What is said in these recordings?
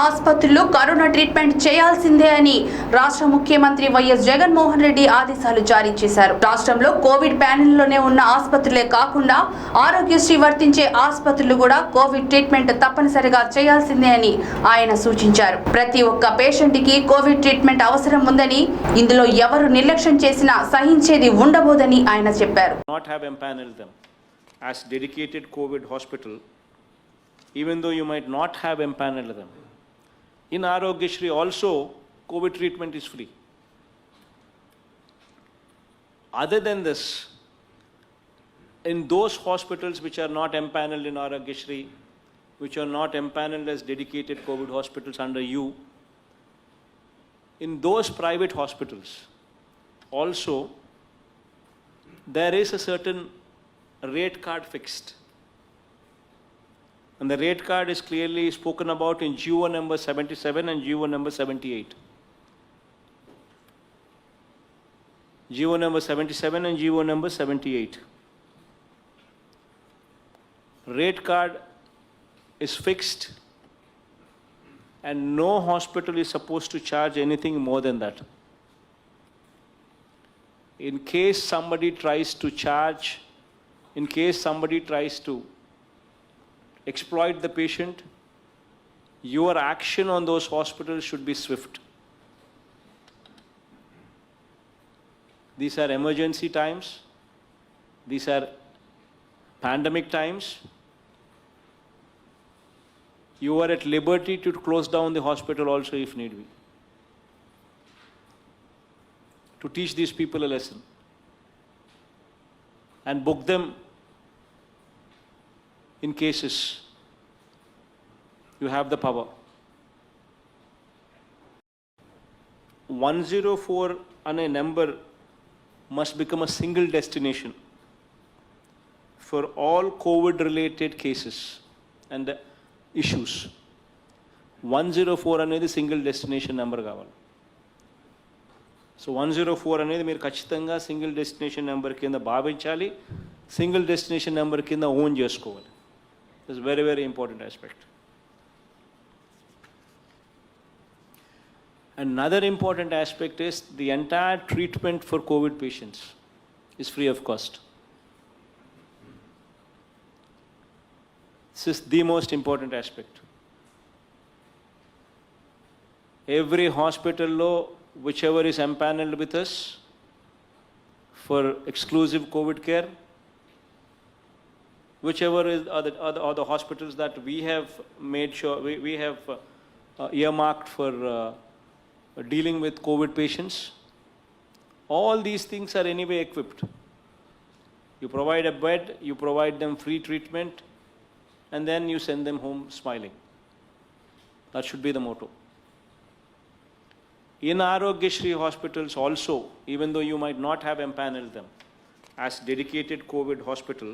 ఆసుపత్రుల్లో corona treatment చేయాల్సిందే అని రాష్ట్ర ముఖ్యమంత్రి వైఎస్ జగన్మోహన్ రెడ్డి ఆదేశాలు జారీ చేశారు. రాష్ట్రంలో కోవిడ్ ప్యానెల్లోనే ఉన్న ఆసుపత్రులే కాకుండా ఆరోగ్యశ్రీ వర్తించే ఆసుపత్రులు కూడా కోవిడ్ ట్రీట్మెంట్ తప్పనిసరిగా చేయాల్సిందే అని ఆయన సూచించారు. ప్రతి ఒక్క పేషెంట్ కి కోవిడ్ ట్రీట్మెంట్ అవసరం ఉందని, ఇందులో ఎవరు నిర్లక్ష్యం చేసినా సహించేది ఉండబోదని ఆయన చెప్పారు. As dedicated COVID hospital, even though you might not have empaneled them. In Aarogyasri also, COVID treatment is free. Other than this, in those hospitals which are not empaneled in Aarogyasri, which are not empaneled as dedicated COVID hospitals under you, in those private hospitals also, there is a certain rate card fixed. And the rate card is clearly spoken about in GO number 77 and GO number 78. GO number 77 and GO number 78. Rate card is fixed and no hospital is supposed to charge anything more than that. In case somebody tries to charge, in case somebody tries to exploit the patient, your action on those hospitals should be swift. These are emergency times. These are pandemic times. You are at liberty to close down the hospital also if need be, to teach these people a lesson and book them in cases. You have the power. 104 on a number must become a single destination for all COVID related cases and issues. 104 అనేది single destination number కావాలి. So 104 అనేది మీరు ఖచ్చితంగా single destination number కింద భావించాలి, single destination number కింద own చేసుకోవాలి. It's very very important aspect. Another important aspect is the entire treatment for COVID patients is free of cost. This is the most important aspect. Every hospital law, whichever is empaneled with us for exclusive COVID care, whichever is are the hospitals that we have made sure we have earmarked for dealing with COVID patients, all these things are anyway equipped. You provide a bed, you provide them free treatment, and then you send them home smiling. That should be the motto. In Aarogyasri hospitals also, even though you might not have empaneled them as dedicated COVID hospital,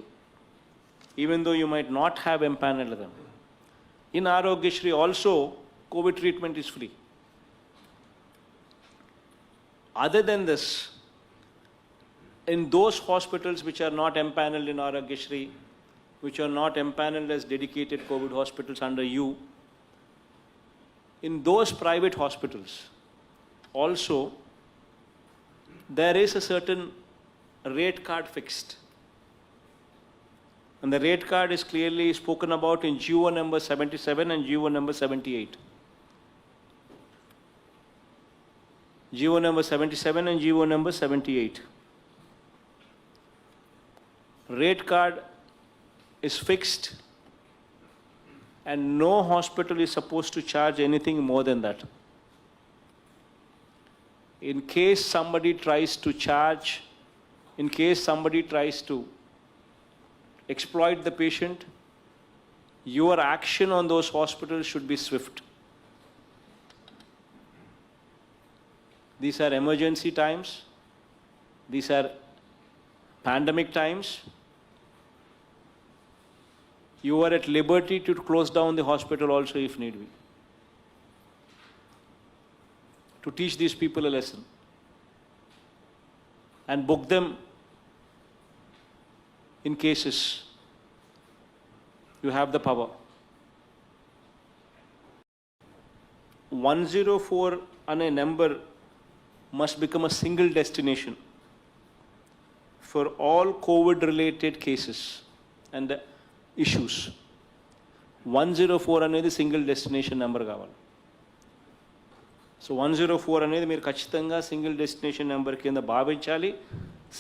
even though you might not have empaneled them, in Aarogyasri also, COVID treatment is free. Other than this, in those hospitals which are not empaneled in Aarogyasri, which are not empaneled as dedicated COVID hospitals under you, in those private hospitals also, there is a certain rate card fixed. And the rate card is clearly spoken about in GO number 77 and GO number 78. GO number 77 and GO number 78. Rate card is fixed and no hospital is supposed to charge anything more than that. In case somebody tries to charge, in case somebody tries to exploit the patient, your action on those hospitals should be swift. These are emergency times. These are pandemic times. You are at liberty to close down the hospital also if need be, to teach these people a lesson and book them in cases. You have the power. 104 అనే number must become a single destination for all COVID related cases and issues. 104 అనేది single destination number కావాలి. So 104 అనేది మీరు ఖచ్చితంగా single destination number కింద భావించాలి,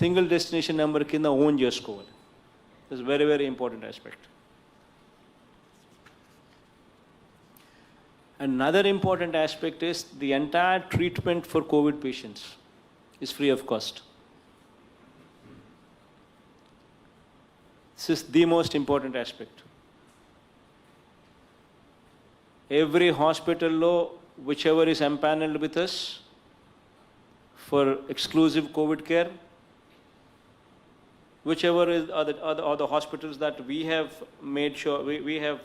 single destination number కింద own చేసుకోవాలి. It's very very important aspect. Another important aspect is the entire treatment for COVID patients is free of cost. This is the most important aspect. Every hospital law, whichever is empaneled with us for exclusive COVID care, whichever is are the hospitals that we have made sure we have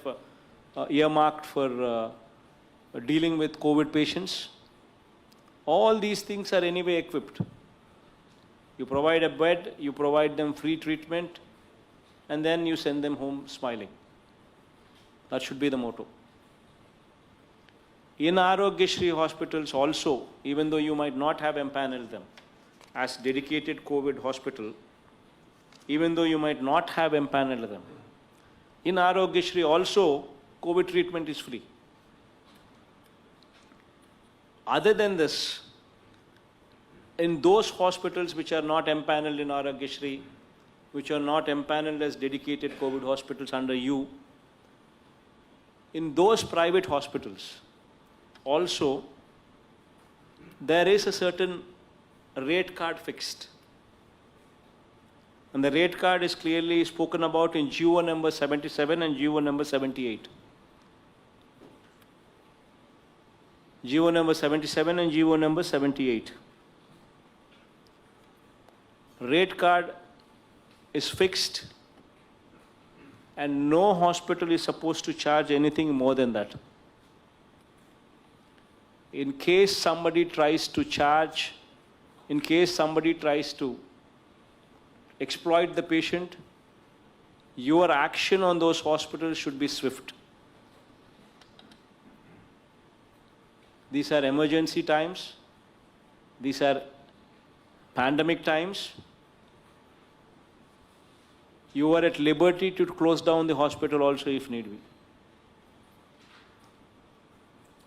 earmarked for dealing with COVID patients, all these things are anyway equipped. You provide a bed, you provide them free treatment, and then you send them home smiling. That should be the motto. In Aarogyasri hospitals also, even though you might not have empaneled them as dedicated COVID hospital, even though you might not have empaneled them, in Aarogyasri also, COVID treatment is free. Other than this, in those hospitals which are not empaneled in Aarogyasri, which are not empaneled as dedicated COVID hospitals under you, in those private hospitals also, there is a certain rate card fixed. And the rate card is clearly spoken about in GO number 77 and GO number 78. GO number 77 and GO number 78. Rate card is fixed and no hospital is supposed to charge anything more than that. In case somebody tries to charge, in case somebody tries to exploit the patient, your action on those hospitals should be swift. These are emergency times. These are pandemic times. You are at liberty to close down the hospital also if need be,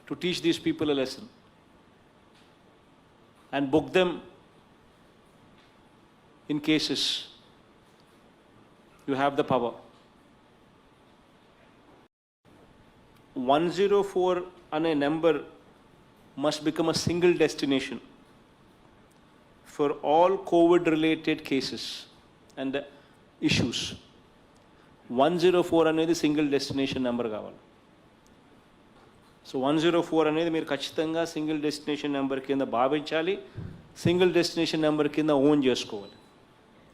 to teach these people a lesson and book them in cases. You have the power. 104 అనే number must become a single destination for all COVID related cases and issues. 104 అనేది single destination number కావాలి. So 104 అనేది మీరు ఖచ్చితంగా single destination number కింద భావించాలి, single destination number కింద own చేసుకోవాలి.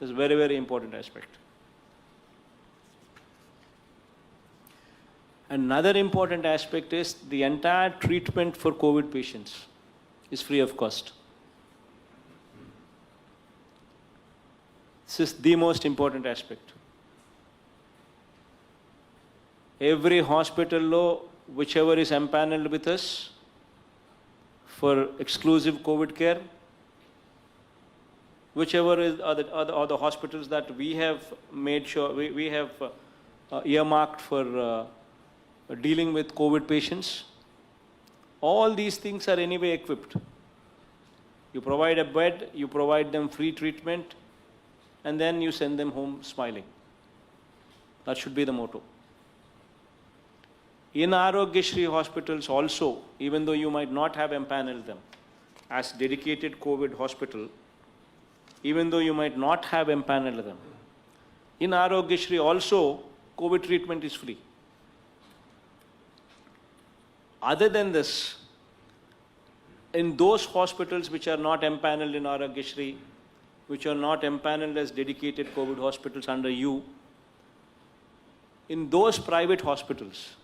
It's very very important aspect. Another important aspect is the entire treatment for COVID patients is free of cost. This is the most important aspect. Every hospital law, whichever is empaneled with us for exclusive COVID care, whichever is are the hospitals that we have made sure we have earmarked for dealing with COVID patients, all these things are anyway equipped. You provide a bed, you provide them free treatment, and then you send them home smiling. That should be the motto. In Aarogyasri hospitals also, even though you might not have empaneled them as dedicated COVID hospital, even though you might not have empaneled them, in Aarogyasri also, COVID treatment is free. Other than this, in those hospitals which are not empaneled in Aarogyasri, which are not empaneled as dedicated COVID hospitals under you, in those private hospitals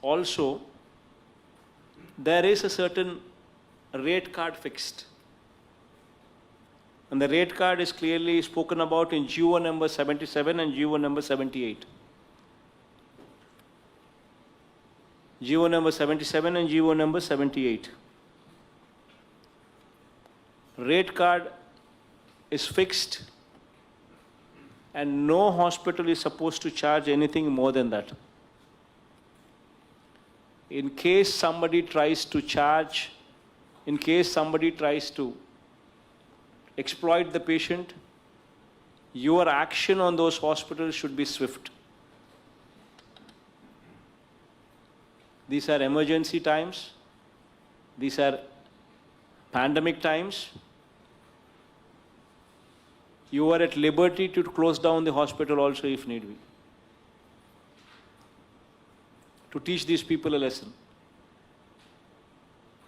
also, there is a certain rate card fixed. And the rate card is clearly spoken about in GO number 77 and GO number 78. GO number 77 and GO number 78. Rate card is fixed and no hospital is supposed to charge anything more than that. In case somebody tries to charge, in case somebody tries to exploit the patient, your action on those hospitals should be swift. These are emergency times. These are pandemic times. You are at liberty to close down the hospital also if need be, to teach these people a lesson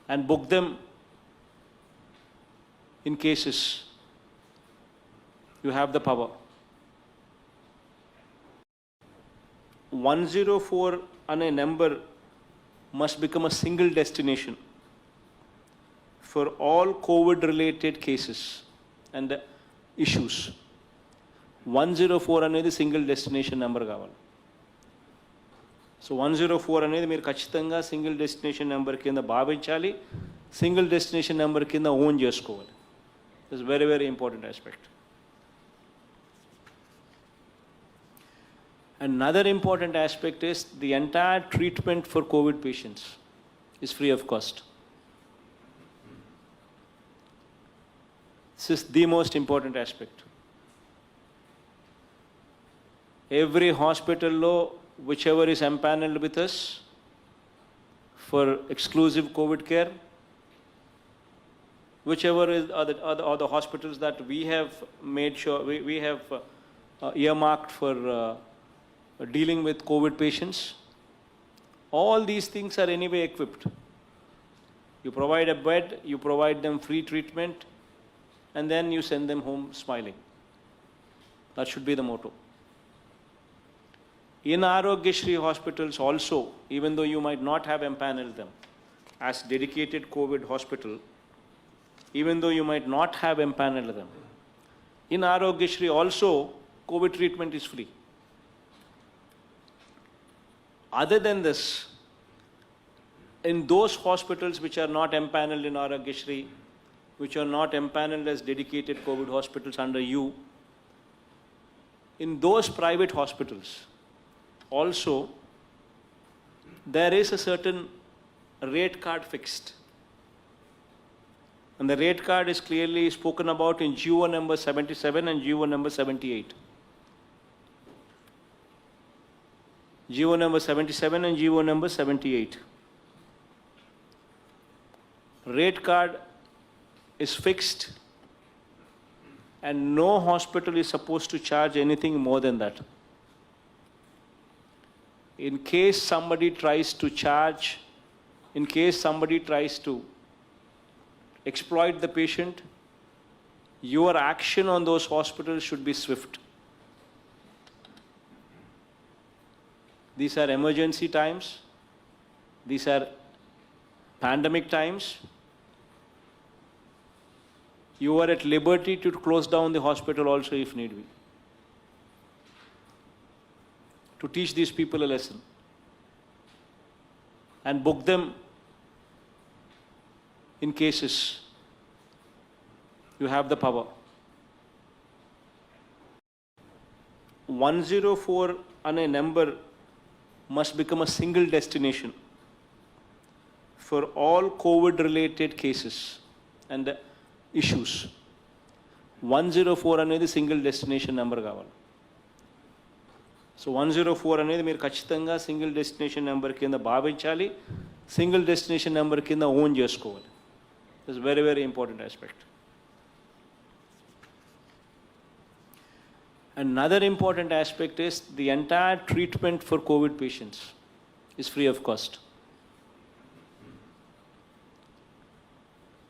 and book them in cases. You have the power. 104 on a number must become a single destination for all COVID-related cases and issues. 104 అనేది single destination number కావాలి. So 104 అనేది మీరు ఖచ్చితంగా single destination number కింద భావించాలి, single destination number కింద own చేసుకోవాలి. It's very very important aspect. Another important aspect is the entire treatment for COVID patients is free of cost. This is the most important aspect. Every hospital law, whichever is empaneled with us for exclusive COVID care, whichever is are the hospitals that we have made sure we have earmarked for dealing with COVID patients, all these things are anyway equipped. You provide a bed, you provide them free treatment, and then you send them home smiling. That should be the motto. In Aarogyasri hospitals also, even though you might not have empaneled them as dedicated COVID hospital, even though you might not have empaneled them, in Aarogyasri also, COVID treatment is free. Other than this, in those hospitals which are not empaneled in Aarogyasri, which are not empaneled as dedicated COVID hospitals under you, in those private hospitals also, there is a certain rate card fixed. And the rate card is clearly spoken about in GO number 77 and GO number 78. GO number 77 and GO number 78. Rate card is fixed and no hospital is supposed to charge anything more than that. In case somebody tries to charge, in case somebody tries to exploit the patient, your action on those hospitals should be swift. These are emergency times. These are pandemic times. You are at liberty to close down the hospital also if need be, to teach these people a lesson and book them in cases. You have the power. 104 on a number must become a single destination for all COVID-related cases and issues. 104 అనేది single destination number కావాలి. So 104 అనేది మీరు ఖచ్చితంగా single destination number కింద భావించాలి, single destination number కింద own చేసుకోవాలి. It's very very important aspect. Another important aspect is the entire treatment for COVID patients is free of cost.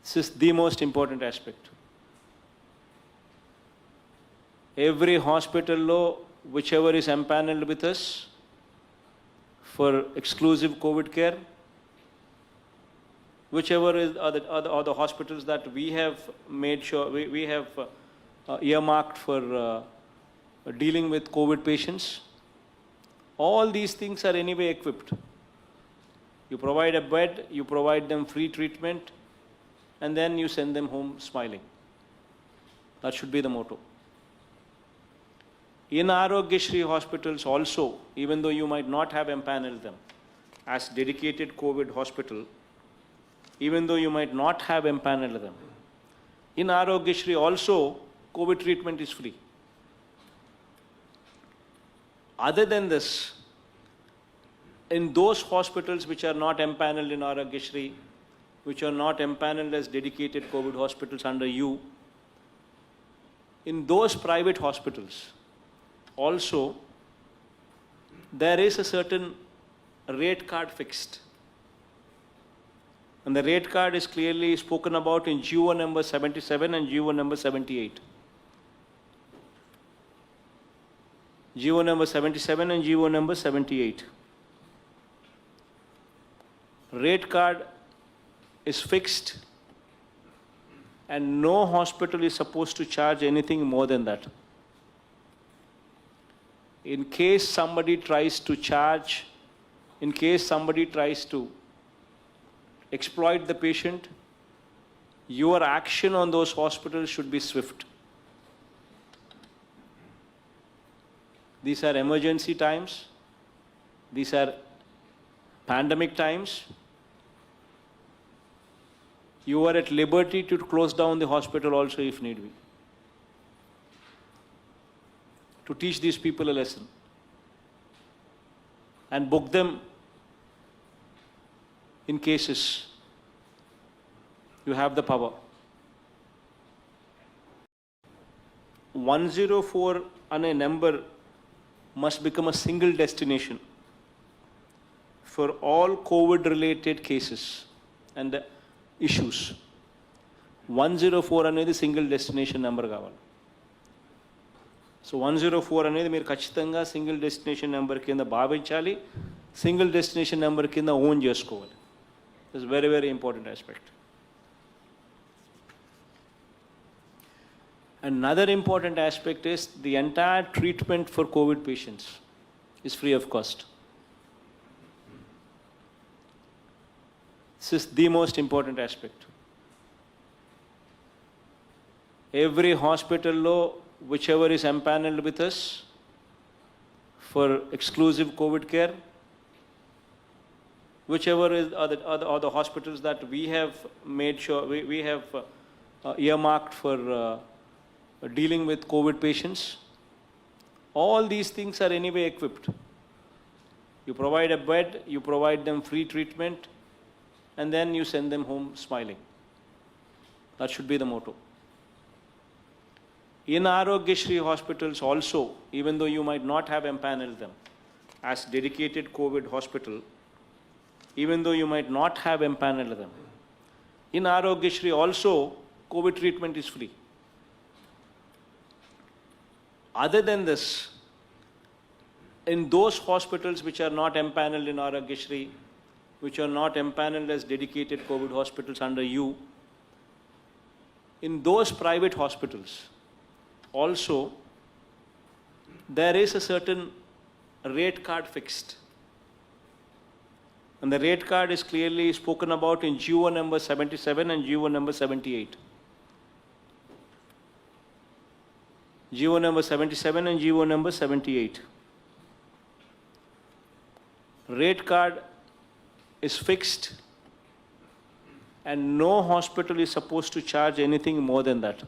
This is the most important aspect. Every hospital law, whichever is empaneled with us for exclusive COVID care, whichever is are the hospitals that we have made sure we have earmarked for dealing with COVID patients, all these things are anyway equipped. You provide a bed, you provide them free treatment, and then you send them home smiling. That should be the motto. In Arogyasri hospitals also, even though you might not have empaneled them as dedicated COVID hospital, even though you might not have empaneled them, in Arogyasri also, COVID treatment is free. Other than this, in those hospitals which are not empaneled in Arogyasri, which are not empaneled as dedicated COVID hospitals under you, in those private hospitals also, there is a certain rate card fixed. And the rate card is clearly spoken about in GO number 77 and GO number 78. GO number 77 and GO number 78. Rate card is fixed and no hospital is supposed to charge anything more than that. In case somebody tries to charge, in case somebody tries to exploit the patient, your action on those hospitals should be swift. These are emergency times. These are pandemic times. You are at liberty to close down the hospital also if need be, to teach these people a lesson and book them in cases. You have the power. 104 on a number must become a single destination for all COVID related cases and issues. 104 అనేది single destination number కావాలి. So 104 అనేది మీరు ఖచ్చితంగా single destination number కింద భావించాలి, single destination number కింద own చేసుకోవాలి. It's very very important aspect. Another important aspect is the entire treatment for COVID patients is free of cost. This is the most important aspect. Every hospital law, whichever is empaneled with us for exclusive COVID care, whichever is are the hospitals that we have made sure we have earmarked for dealing with COVID patients, all these things are anyway equipped. You provide a bed, you provide them free treatment, and then you send them home smiling. That should be the motto. In Arogyasri hospitals also, even though you might not have empaneled them as dedicated COVID hospital, even though you might not have empaneled them, in Arogyasri also, COVID treatment is free. Other than this, in those hospitals which are not empaneled in Arogyasri, which are not empaneled as dedicated COVID hospitals under you, in those private hospitals also, there is a certain rate card fixed. And the rate card is clearly spoken about in GO number 77 and GO number 78. GO number 77 and GO number 78. Rate card is fixed and no hospital is supposed to charge anything more than that.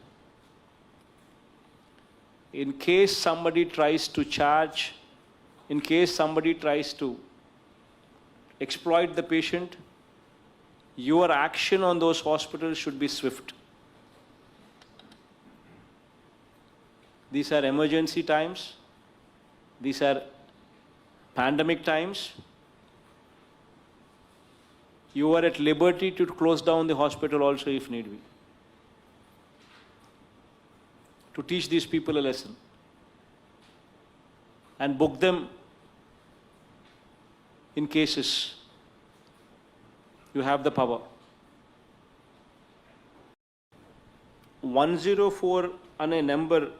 In case somebody tries to charge, in case somebody tries to exploit the patient, your action on those hospitals should be swift. These are emergency times. These are pandemic times. You are at liberty to close down the hospital also if need be, to teach these people a lesson and book them in cases. You have the power. 104 on a number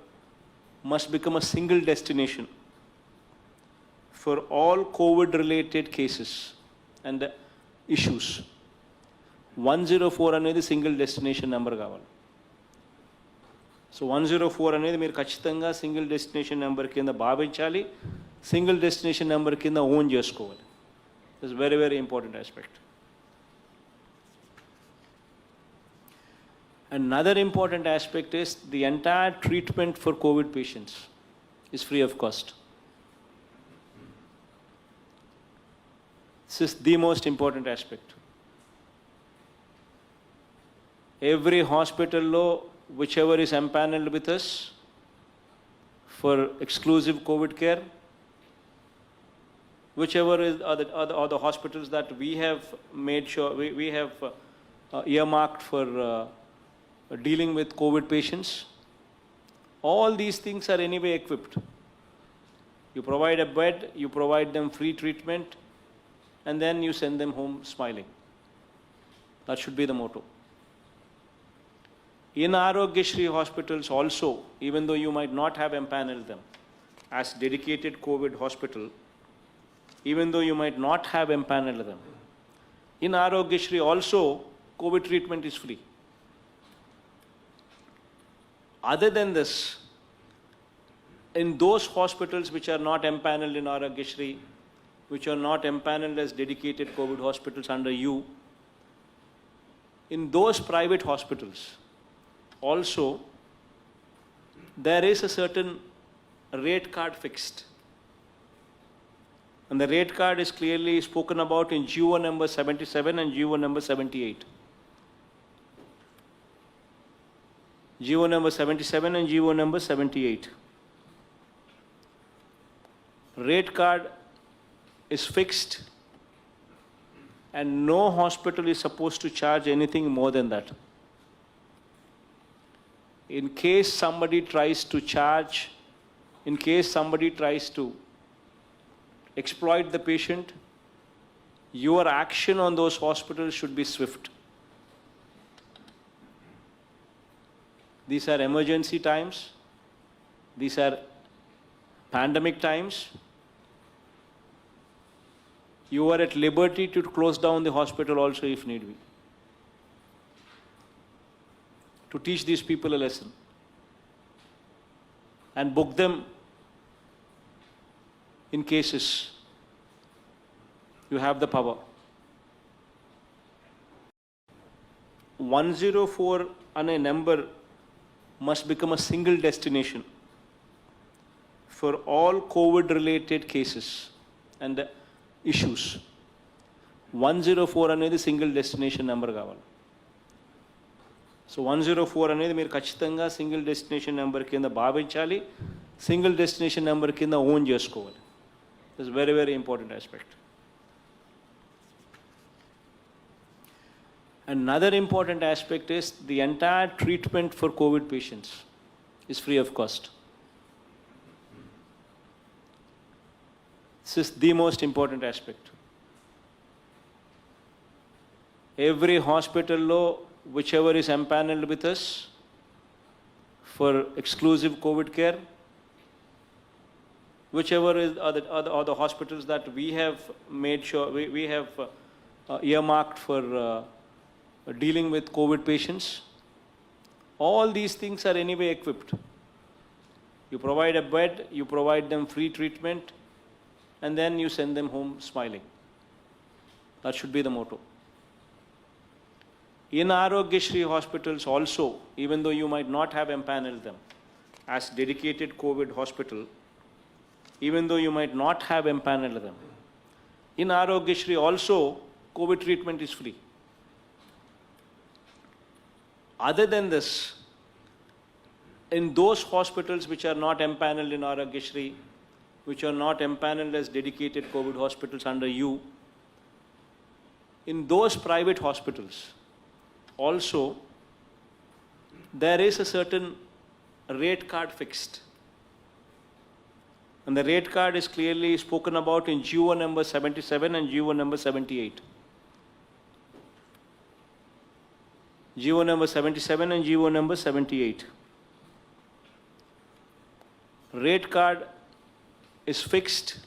must become a single destination for all COVID related cases and issues. 104 అనేది single destination number కావాలి. So 104 అనేది మీరు ఖచ్చితంగా single destination number కింద భావించాలి, single destination number కింద own చేసుకోవాలి. It's very very important aspect. Another important aspect is the entire treatment for COVID patients is free of cost. This is the most important aspect. Every hospital law, whichever is empaneled with us for exclusive COVID care, whichever is are the hospitals that we have made sure we have earmarked for dealing with COVID patients, all these things are anyway equipped. You provide a bed, you provide them free treatment, and then you send them home smiling. That should be the motto. In Aarogyasri hospitals also, even though you might not have empaneled them as dedicated COVID hospital, even though you might not have empaneled them, in Aarogyasri also, COVID treatment is free. Other than this, in those hospitals which are not empaneled in Aarogyasri, which are not empaneled as dedicated COVID hospitals under you, in those private hospitals also, there is a certain rate card fixed. And the rate card is clearly spoken about in GO number 77 and GO number 78. GO number 77 and GO number 78. Rate card is fixed and no hospital is supposed to charge anything more than that. In case somebody tries to charge, in case somebody tries to exploit the patient, your action on those hospitals should be swift. These are emergency times. These are pandemic times. You are at liberty to close down the hospital also if need be, to teach these people a lesson and book them in cases. You have the power. 104 on a number must become a single destination for all COVID related cases and issues. 104 అనేది single destination number కావాలి. So 104 అనేది మీరు ఖచ్చితంగా single destination number కింద భావించాలి, single destination number కింద own చేసుకోవాలి. It's very very important aspect. Another important aspect is the entire treatment for COVID patients is free of cost. This is the most important aspect. Every hospital law, whichever is empaneled with us for exclusive COVID care, whichever is are the hospitals that we have made sure we have earmarked for dealing with COVID patients, all these things are anyway equipped. You provide a bed, you provide them free treatment, and then you send them home smiling. That should be the motto. In Aarogyasri hospitals also, even though you might not have empaneled them as dedicated COVID hospital, even though you might not have empaneled them, in Aarogyasri also, COVID treatment is free. Other than this, in those hospitals which are not empaneled in Aarogyasri, which are not empaneled as dedicated COVID hospitals under you, in those private hospitals also, there is a certain rate card fixed. And the rate card is clearly spoken about in GO number 77 and GO number 78. GO number 77 and GO number 78. Rate card is fixed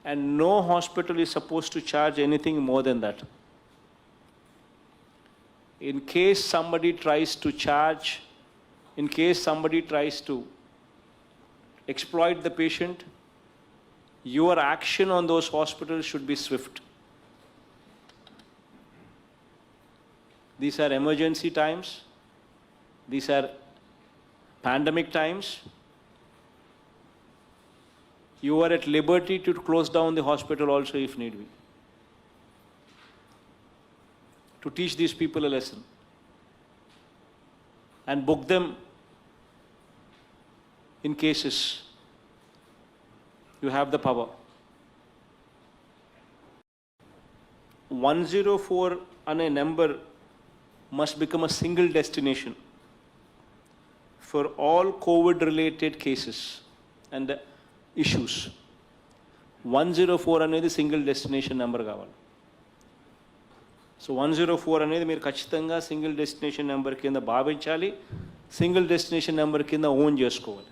and no hospital is supposed to charge anything more than that. In case somebody tries to charge, in case somebody tries to exploit the patient, your action on those hospitals should be swift. These are emergency times. These are pandemic times. You are at liberty to close down the hospital also if need be, to teach these people a lesson and book them in cases. You have the power. 104 on a number must become a single destination for all COVID-related cases and issues. 104 అనేది single destination number కావాలి. So 104 అనేది మీరు ఖచ్చితంగా single destination number కింద భావించాలి, single destination number కింద own చేసుకోవాలి.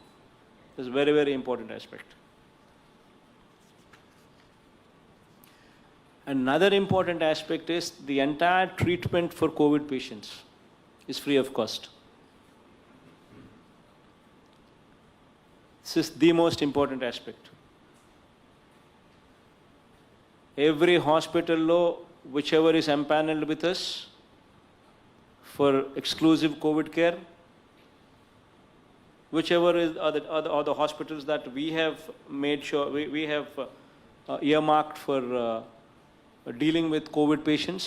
It's very very important aspect. Another important aspect is the entire treatment for COVID patients is free of cost. This is the most important aspect. Every hospital law, whichever is empaneled with us for exclusive COVID care, whichever is are the hospitals that we have made sure we have earmarked for dealing with COVID patients,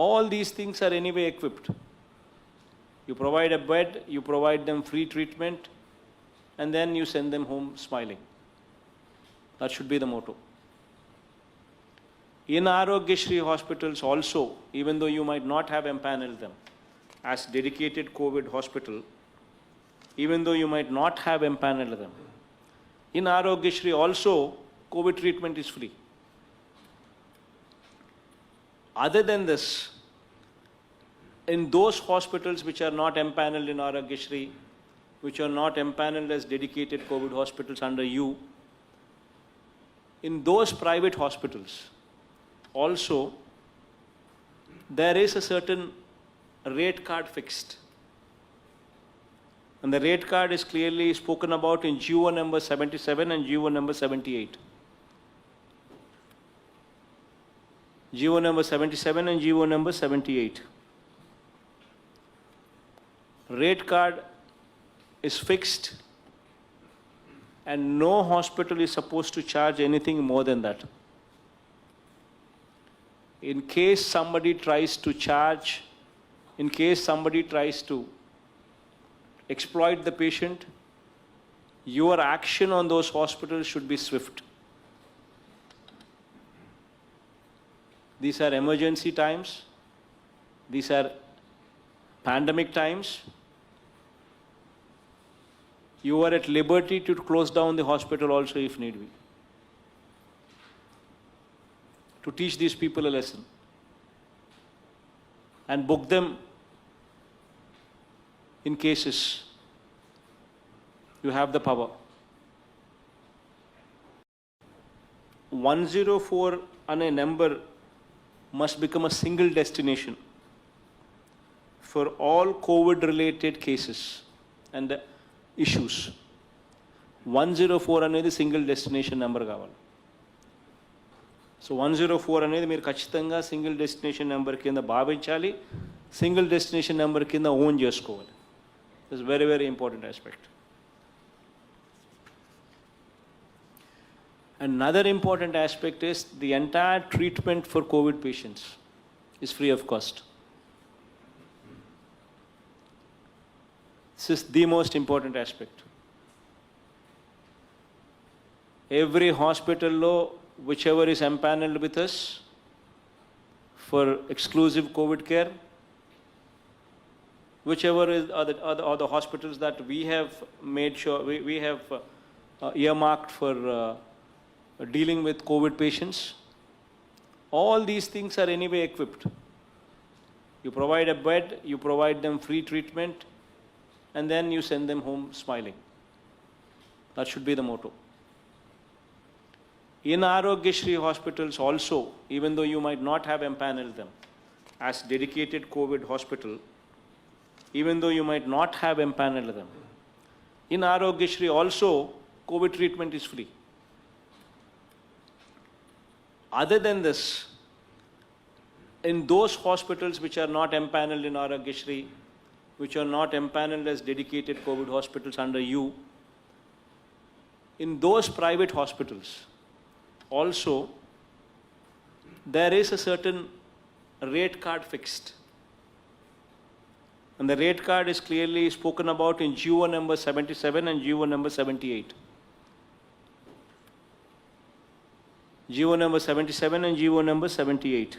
all these things are anyway equipped. You provide a bed, you provide them free treatment, and then you send them home smiling. That should be the motto. In Aarogyasri hospitals also, even though you might not have empaneled them as dedicated COVID hospital, even though you might not have empaneled them, in Aarogyasri also, COVID treatment is free. Other than this, in those hospitals which are not empaneled in Aarogyasri, which are not empaneled as dedicated COVID hospitals under you, in those private hospitals also, there is a certain rate card fixed. And the rate card is clearly spoken about in GO number 77 and GO number 78. GO number 77 and GO number 78. Rate card is fixed and no hospital is supposed to charge anything more than that. In case somebody tries to charge, in case somebody tries to exploit the patient, your action on those hospitals should be swift. These are emergency times. These are pandemic times. You are at liberty to close down the hospital also if need be, to teach these people a lesson and book them in cases. You have the power. 104 on a number must become a single destination for all COVID-related cases and issues. 104 అనేది single destination number కావాలి. So 104 అనేది మీరు ఖచ్చితంగా single destination number కింద భావించాలి, single destination number కింద own చేసుకోవాలి. It's very very important aspect. Another important aspect is the entire treatment for COVID patients is free of cost. This is the most important aspect. Every hospital law, whichever is empaneled with us for exclusive COVID care, whichever is are the hospitals that we have made sure we have earmarked for dealing with COVID patients, all these things are anyway equipped. You provide a bed, you provide them free treatment, and then you send them home smiling. That should be the motto. In Arogyashri hospitals also, even though you might not have empaneled them as dedicated COVID hospital, even though you might not have empaneled them, in Arogyashri also, COVID treatment is free. Other than this, in those hospitals which are not empaneled in Arogyashri, which are not empaneled as dedicated COVID hospitals under you, in those private hospitals also, there is a certain rate card fixed. And the rate card is clearly spoken about in GO number 77 and GO number 78. GO number 77 and GO number 78.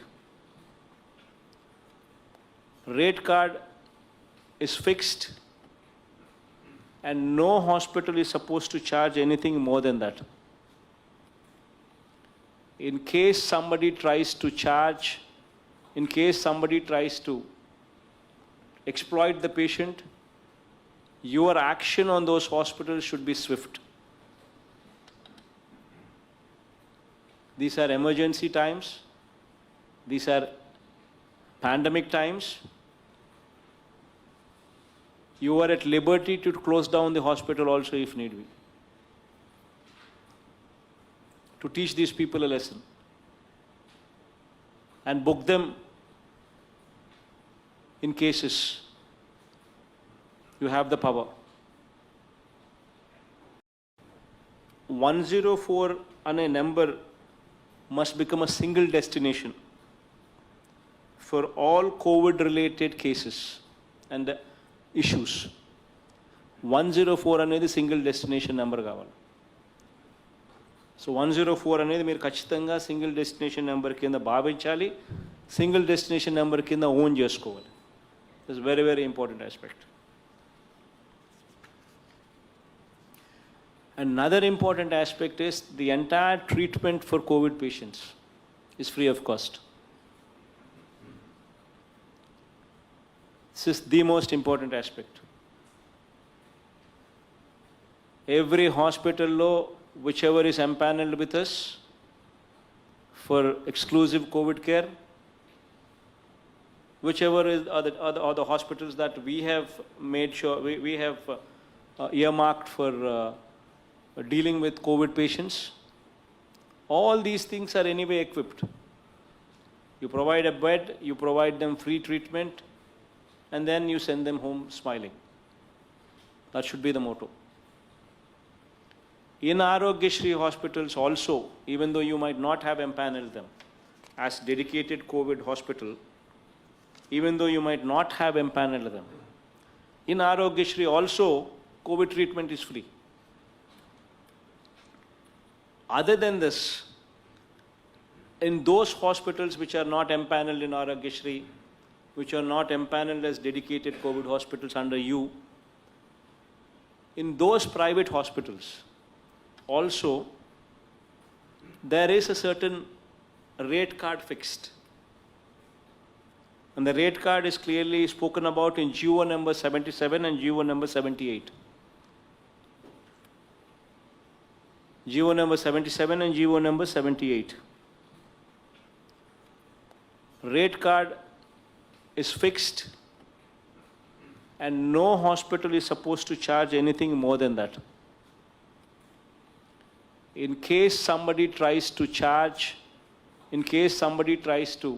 Rate card is fixed and no hospital is supposed to charge anything more than that. In case somebody tries to charge, in case somebody tries to exploit the patient, your action on those hospitals should be swift. These are emergency times. These are pandemic times. You are at liberty to close down the hospital also if need be, to teach these people a lesson and book them in cases. You have the power. 104 on a number must become a single destination for all COVID related cases and issues. 104 అనేది single destination number కావాలి. So 104 అనేది మీరు ఖచ్చితంగా single destination number కింద భావించాలి, single destination number కింద own చేసుకోవాలి. This very very important aspect. Another important aspect is the entire treatment for COVID patients is free of cost. This is the most important aspect. Every hospital law, whichever is empaneled with us for exclusive COVID care, whichever is are the hospitals that we have made sure we have earmarked for dealing with COVID patients, all these things are anyway equipped. You provide a bed, you provide them free treatment, and then you send them home smiling. That should be the motto. In Arogyashri hospitals also, even though you might not have empaneled them as dedicated COVID hospital, even though you might not have empaneled them, in Arogyashri also, COVID treatment is free. Other than this, in those hospitals which are not empaneled in Arogyashri, which are not empaneled as dedicated COVID hospitals under you, in those private hospitals also, there is a certain rate card fixed. And the rate card is clearly spoken about in GO number 77 and GO number 78. GO number 77 and GO number 78. Rate card is fixed and no hospital is supposed to charge anything more than that. In case somebody tries to charge, in case somebody tries to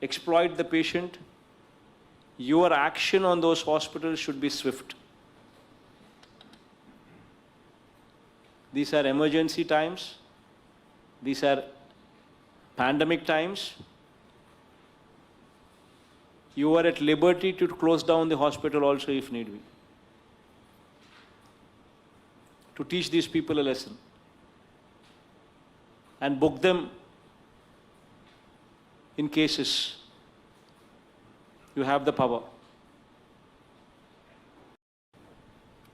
exploit the patient, your action on those hospitals should be swift. These are emergency times. These are pandemic times. You are at liberty to close down the hospital also if need be, to teach these people a lesson and book them in cases. You have the power.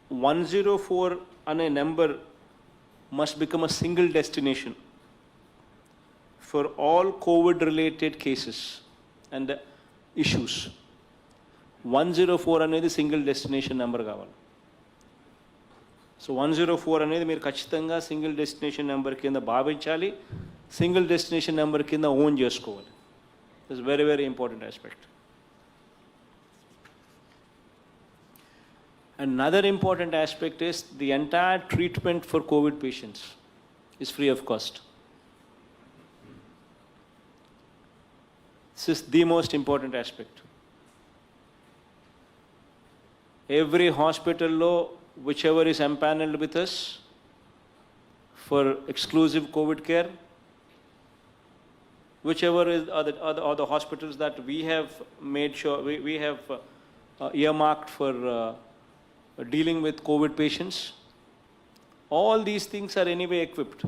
104 on a number must become a single destination for all COVID related cases and issues. 104 అనేది single destination number కావాలి. So 104 అనేది మీరు ఖచ్చితంగా single destination number కింద భావించాలి, single destination number కింద own చేసుకోవాలి. It's very very important aspect. Another important aspect is the entire treatment for COVID patients is free of cost. This is the most important aspect. Every hospital law, whichever is empaneled with us for exclusive COVID care, whichever is are the hospitals that we have made sure we have earmarked for dealing with COVID patients, all these things are anyway equipped.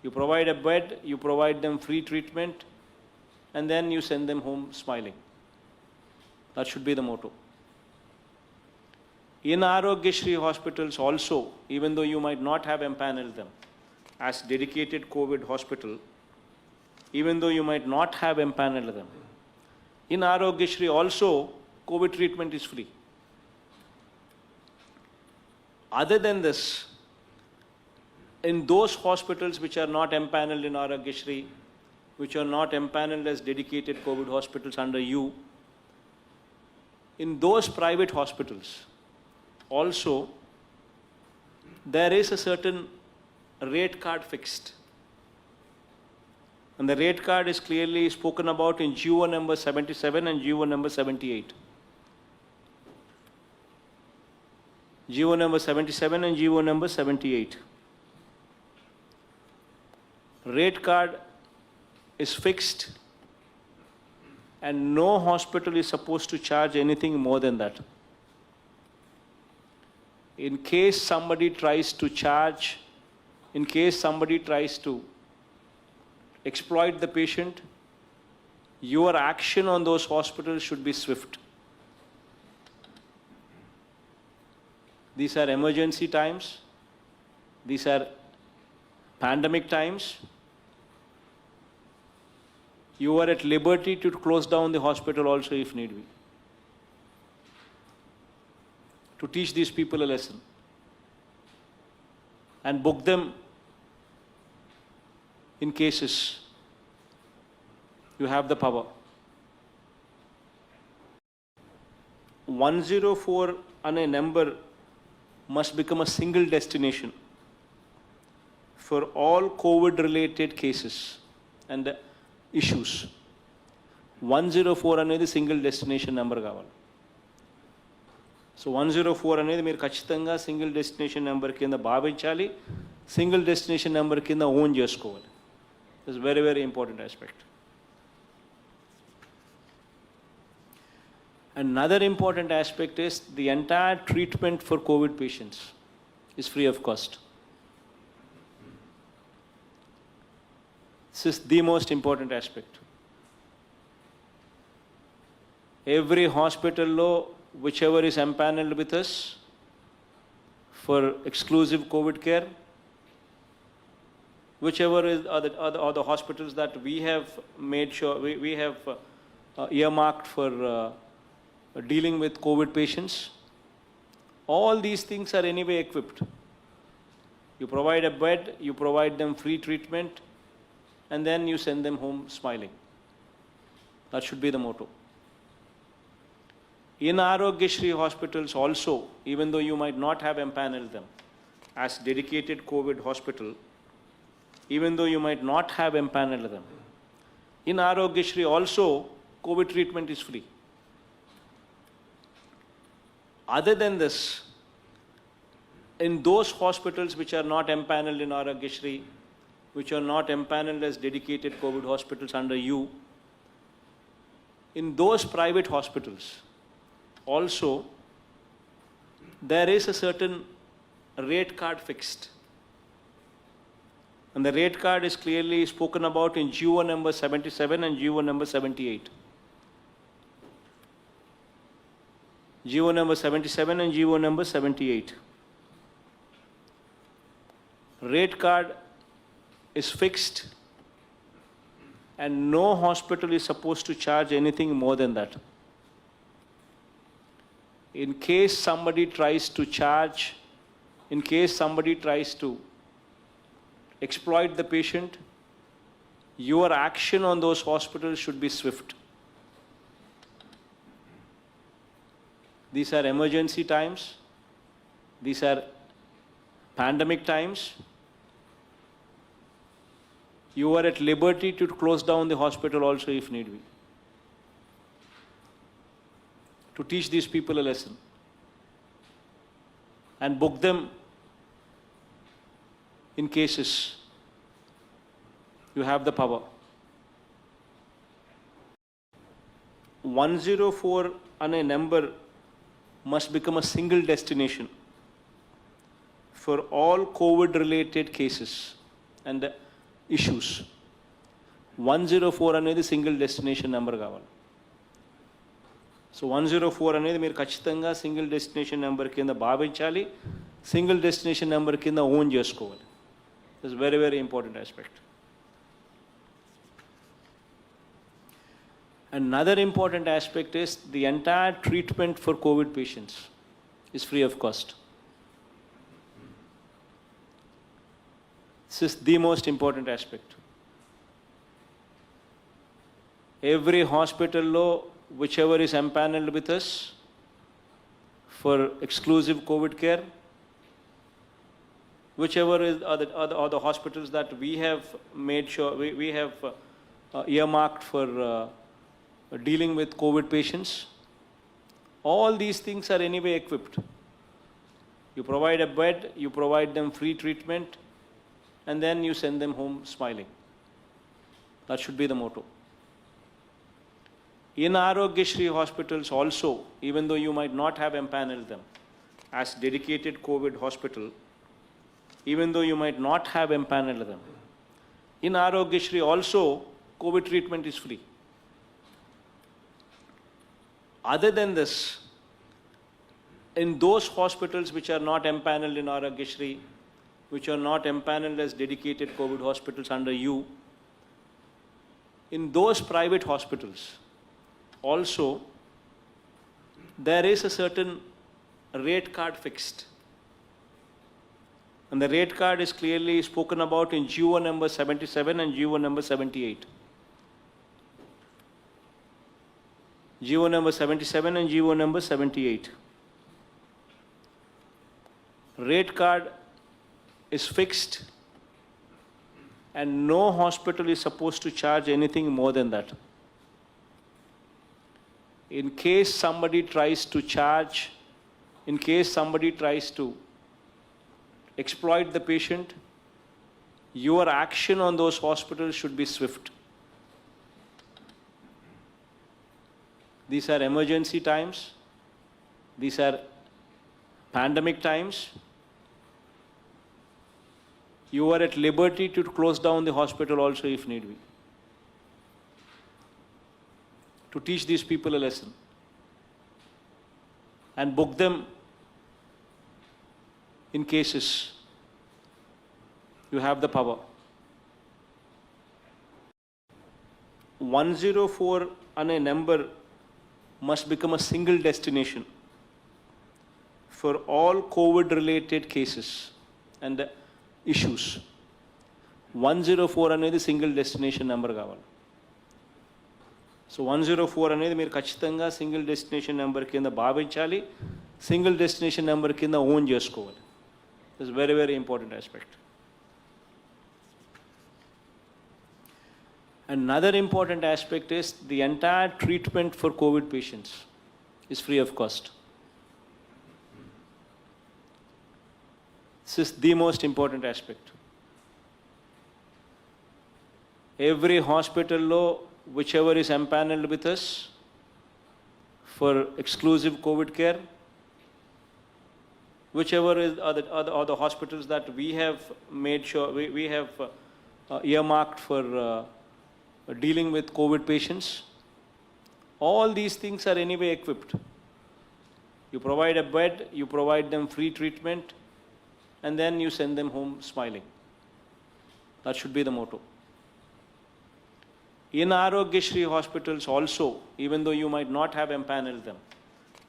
You provide a bed, you provide them free treatment, and then you send them home smiling. That should be the motto. In Aarogyasri hospitals also, even though you might not have empaneled them as dedicated COVID hospital, even though you might not have empaneled them, in Aarogyasri also, COVID treatment is free. Other than this, in those hospitals which are not empaneled in Aarogyasri, which are not empaneled as dedicated COVID hospitals under you, in those private hospitals also, there is a certain rate card fixed. And the rate card is clearly spoken about in GO number 77 and GO number 78. GO number 77 and GO number 78. Rate card is fixed and no hospital is supposed to charge anything more than that. In case somebody tries to charge, in case somebody tries to exploit the patient, your action on those hospitals should be swift. These are emergency times. These are pandemic times. You are at liberty to close down the hospital also if need be, to teach these people a lesson and book them in cases. You have the power. 104 on a number must become a single destination for all COVID related cases and issues. 104 అనేది single destination number కావాలి. So 104 అనేది మీరు ఖచ్చితంగా single destination number కింద భావించాలి, single destination number కింద own చేసుకోవాలి. It's very very important aspect. Another important aspect is the entire treatment for COVID patients is free of cost. This is the most important aspect. Every hospital law, whichever is empaneled with us for exclusive COVID care, whichever is are the hospitals that we have made sure we have earmarked for dealing with COVID patients, all these things are anyway equipped. You provide a bed, you provide them free treatment, and then you send them home smiling. That should be the motto. In Aarogyasri hospitals also, even though you might not have empaneled them as dedicated COVID hospital, even though you might not have empaneled them, in Aarogyasri also, COVID treatment is free. Other than this, in those hospitals which are not empaneled in Aarogyasri, which are not empaneled as dedicated COVID hospitals under you, in those private hospitals also, there is a certain rate card fixed. And the rate card is clearly spoken about in GO number 77 and GO number 78. GO number 77 and GO number 78. Rate card is fixed and no hospital is supposed to charge anything more than that. In case somebody tries to charge, in case somebody tries to exploit the patient, your action on those hospitals should be swift. These are emergency times. These are pandemic times. You are at liberty to close down the hospital also if need be, to teach these people a lesson and book them in cases. You have the power. 104 on a number must become a single destination for all COVID-related cases and issues. 104 అనేది single destination number కావాలి. So 104 అనేది మీరు ఖచ్చితంగా single destination number కింద భావించాలి, single destination number కింద own చేసుకోవాలి. This very very important aspect. Another important aspect is the entire treatment for COVID patients is free of cost. This is the most important aspect. Every hospital law, whichever is empaneled with us for exclusive COVID care, whichever is are the hospitals that we have made sure we have earmarked for dealing with COVID patients, all these things are anyway equipped. You provide a bed, you provide them free treatment, and then you send them home smiling. That should be the motto. In Aarogyasri hospitals also, even though you might not have empaneled them as dedicated COVID hospital, even though you might not have empaneled them, in Aarogyasri also, COVID treatment is free. Other than this, in those hospitals which are not empaneled in Aarogyasri, which are not empaneled as dedicated COVID hospitals under you, in those private hospitals also, there is a certain rate card fixed. And the rate card is clearly spoken about in GO number 77 and GO number 78. GO number 77 and GO number 78. Rate card is fixed and no hospital is supposed to charge anything more than that. In case somebody tries to charge, in case somebody tries to exploit the patient, your action on those hospitals should be swift. These are emergency times. These are pandemic times. You are at liberty to close down the hospital also if need be, to teach these people a lesson and book them in cases. You have the power. 104 on a number must become a single destination for all COVID-related cases and issues. 104 అనేది single destination number కావాలి. So 104 అనేది మీరు ఖచ్చితంగా single destination number కింద భావించాలి, single destination number కింద own చేసుకోవాలి. This very very important aspect. Another important aspect is the entire treatment for COVID patients is free of cost. This is the most important aspect. Every hospital law, whichever is empaneled with us for exclusive COVID care, whichever is are the hospitals that we have made sure we have earmarked for dealing with COVID patients, all these things are anyway equipped. You provide a bed, you provide them free treatment, and then you send them home smiling. That should be the motto. In Aarogyasri hospitals also, even though you might not have empaneled them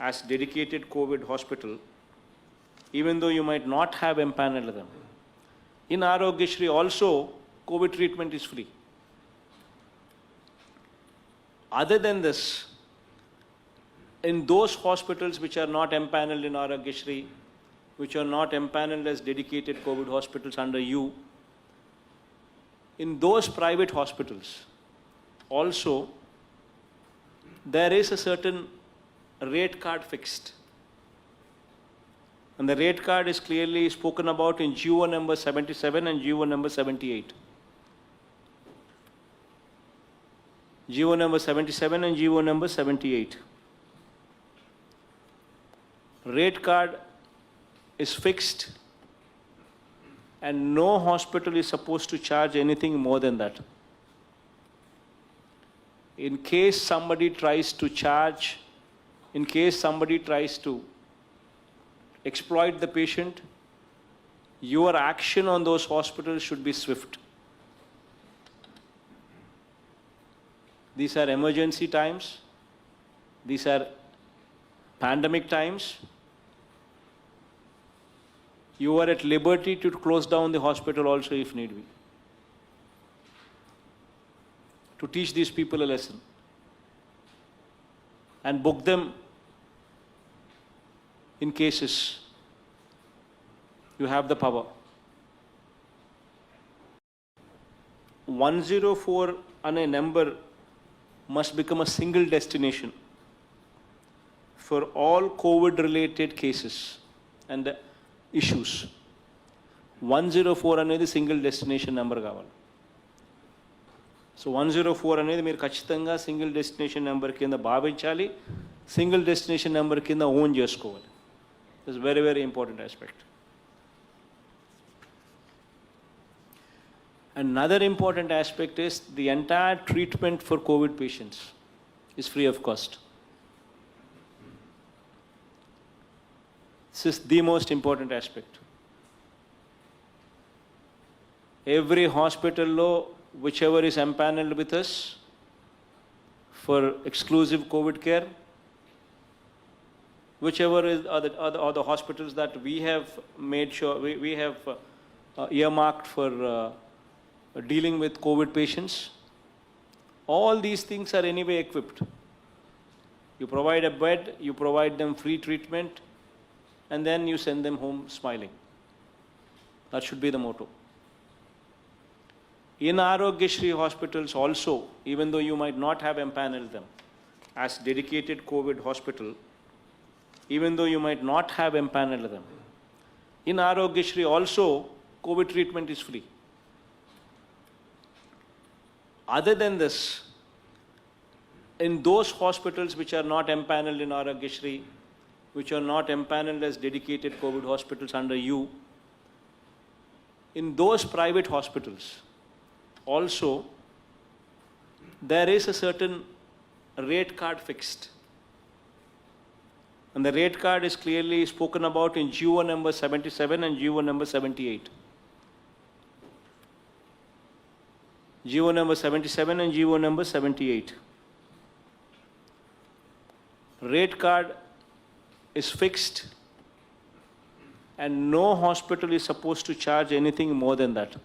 as dedicated COVID hospital, even though you might not have empaneled them. In Arogyasri also, COVID treatment is free. Other than this, in those hospitals which are not empaneled in Arogyasri, which are not empaneled as dedicated COVID hospitals under you, in those private hospitals also, there is a certain rate card fixed. And the rate card is clearly spoken about in GO number 77 and GO number 78. GO number 77 and GO number 78. Rate card is fixed and no hospital is supposed to charge anything more than that. In case somebody tries to charge, in case somebody tries to exploit the patient, your action on those hospitals should be swift. These are emergency times. These are pandemic times. You are at liberty to close down the hospital also if need be, to teach these people a lesson and book them in cases. You have the power. 104 on a number must become a single destination for all COVID related cases and issues. 104 అనేది single destination number కావాలి. So 104 అనేది మీరు ఖచ్చితంగా single destination number కింద భావించాలి, single destination number కింద own చేసుకోవాలి. It's very very important aspect. Another important aspect is the entire treatment for COVID patients is free of cost. This is the most important aspect. Every hospital law, whichever is empaneled with us for exclusive COVID care, whichever is are the hospitals that we have made sure we have earmarked for dealing with COVID patients, all these things are anyway equipped. You provide a bed, you provide them free treatment, and then you send them home smiling. That should be the motto. In Arogyasri hospitals also, even though you might not have empaneled them as dedicated COVID hospital, even though you might not have empaneled them, in Arogyasri also, COVID treatment is free. Other than this, in those hospitals which are not empaneled in Arogyasri, which are not empaneled as dedicated COVID hospitals under you, in those private hospitals also, there is a certain rate card fixed. And the rate card is clearly spoken about in GO number 77 and GO number 78. GO number 77 and GO number 78. Rate card is fixed and no hospital is supposed to charge anything more than that.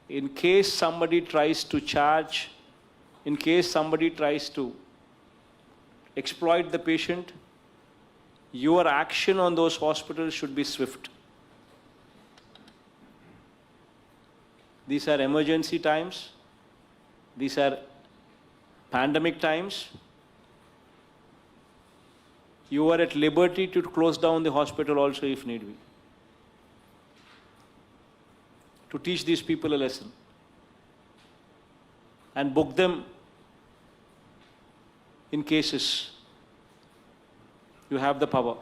In case somebody tries to charge, in case somebody tries to exploit the patient, your action on those hospitals should be swift. These are emergency times. These are pandemic times. You are at liberty to close down the hospital also if need be, to teach these people a lesson and book them in cases. You have the power.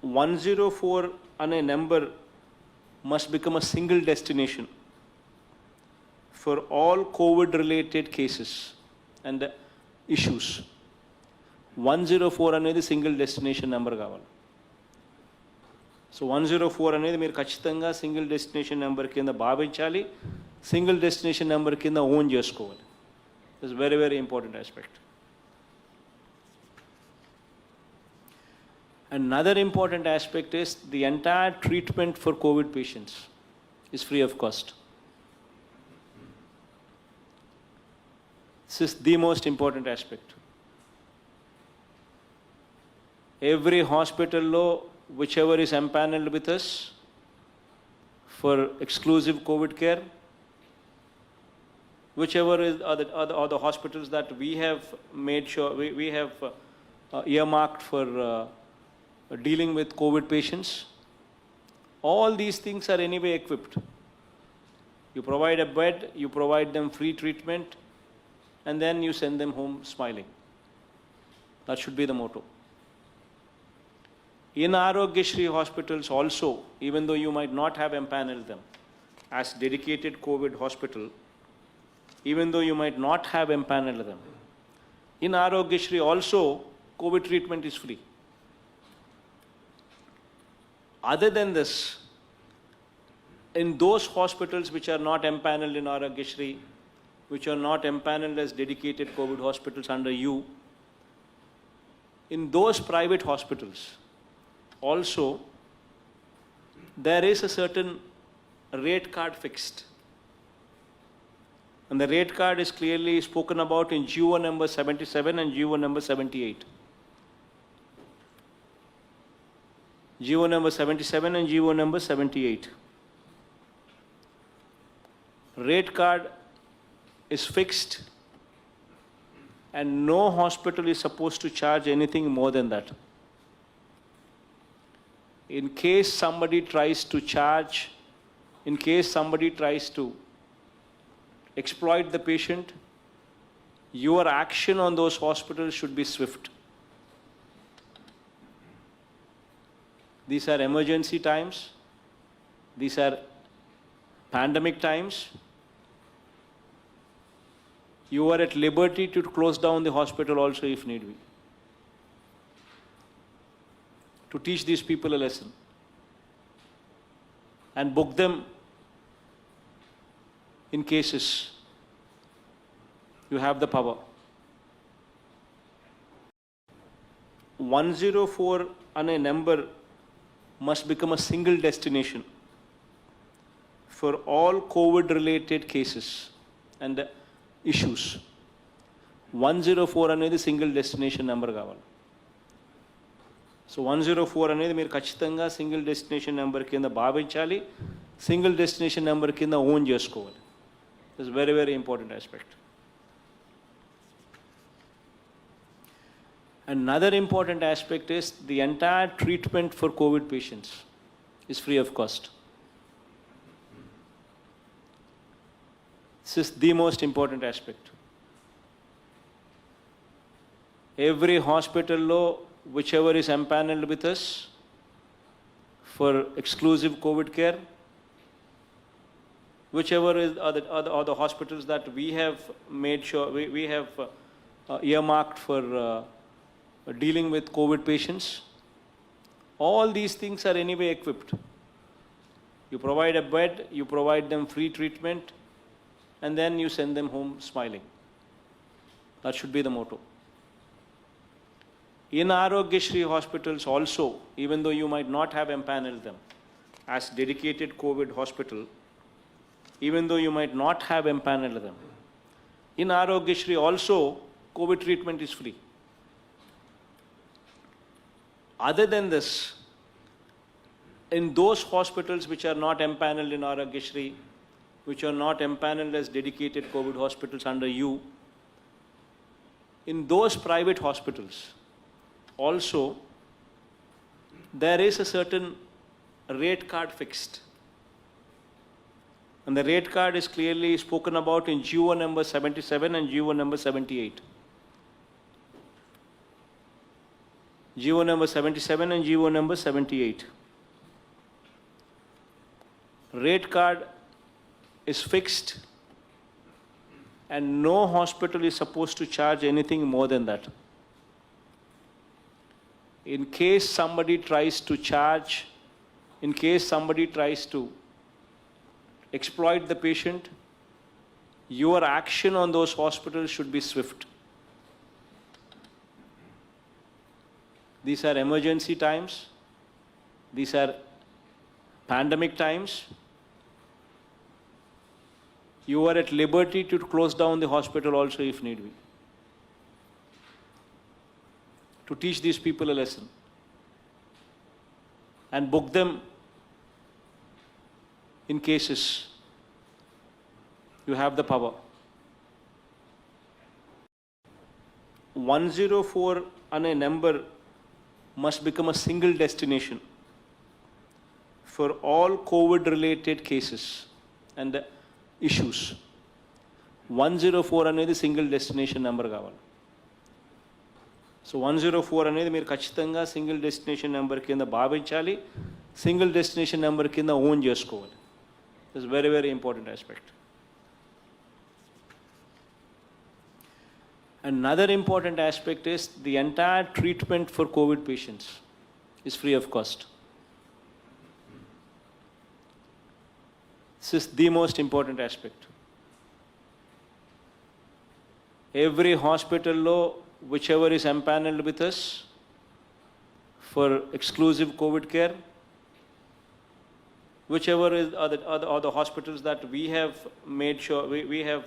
104 on a number must become a single destination for all COVID related cases and issues. 104 అనేది single destination number కావాలి. So 104 అనేది మీరు ఖచ్చితంగా single destination number కింద భావించాలి, single destination number కింద own చేసుకోవాలి. It's very very important aspect. Another important aspect is the entire treatment for COVID patients is free of cost. This is the most important aspect. Every hospital law, whichever is empaneled with us for exclusive COVID care, whichever is are the hospitals that we have made sure we have earmarked for dealing with COVID patients, all these things are anyway equipped. You provide a bed, you provide them free treatment, and then you send them home smiling. That should be the motto. In Aarogyasri hospitals also, even though you might not have empaneled them as dedicated COVID hospital, even though you might not have empaneled them, in Aarogyasri also, COVID treatment is free. Other than this, in those hospitals which are not empaneled in Aarogyasri, which are not empaneled as dedicated COVID hospitals under you, in those private hospitals, also, there is a certain rate card fixed. And the rate card is clearly spoken about in GO number 77 and GO number 78. GO number 77 and GO number 78. Rate card is fixed and no hospital is supposed to charge anything more than that. In case somebody tries to charge, in case somebody tries to exploit the patient, your action on those hospitals should be swift. These are emergency times. These are pandemic times. You are at liberty to close down the hospital also if need be, to teach these people a lesson and book them in cases. You have the power. 104 on a number must become a single destination for all COVID related cases and issues. 104 అనేది single destination number కావాలి. So 104 అనేది మీరు ఖచ్చితంగా single destination number కింద భావించాలి, single destination number కింద own చేసుకోవాలి. It's very very important aspect. Another important aspect is the entire treatment for COVID patients is free of cost. This is the most important aspect. Every hospital law, whichever is empaneled with us for exclusive COVID care, whichever is are the hospitals that we have made sure we have earmarked for dealing with COVID patients, all these things are anyway equipped. You provide a bed, you provide them free treatment, and then you send them home smiling. That should be the motto. In Aarogyasri hospitals also, even though you might not have empaneled them as dedicated COVID hospital, even though you might not have empaneled them, in Aarogyasri also, COVID treatment is free. Other than this, in those hospitals which are not empaneled in Aarogyasri, which are not empaneled as dedicated COVID hospitals under you, in those private hospitals, also, there is a certain rate card fixed. And the rate card is clearly spoken about in GO number 77 and GO number 78. GO number 77 and GO number 78. Rate card is fixed and no hospital is supposed to charge anything more than that. In case somebody tries to charge, in case somebody tries to exploit the patient, your action on those hospitals should be swift. These are emergency times. These are pandemic times. You are at liberty to close down the hospital also if need be. To teach these people a lesson and book them in cases. You have the power. 104 on a number must become a single destination for all COVID related cases and issues. 104 అనేది single destination number కావాలి. So 104 అనేది మీరు ఖచ్చితంగా single destination number కింద భావించాలి, single destination number కింద own చేసుకోవాలి. It's very very important aspect. Another important aspect is the entire treatment for COVID patients is free of cost. This is the most important aspect. Every hospital law, whichever is empaneled with us for exclusive COVID care, whichever is are the hospitals that we have made sure we have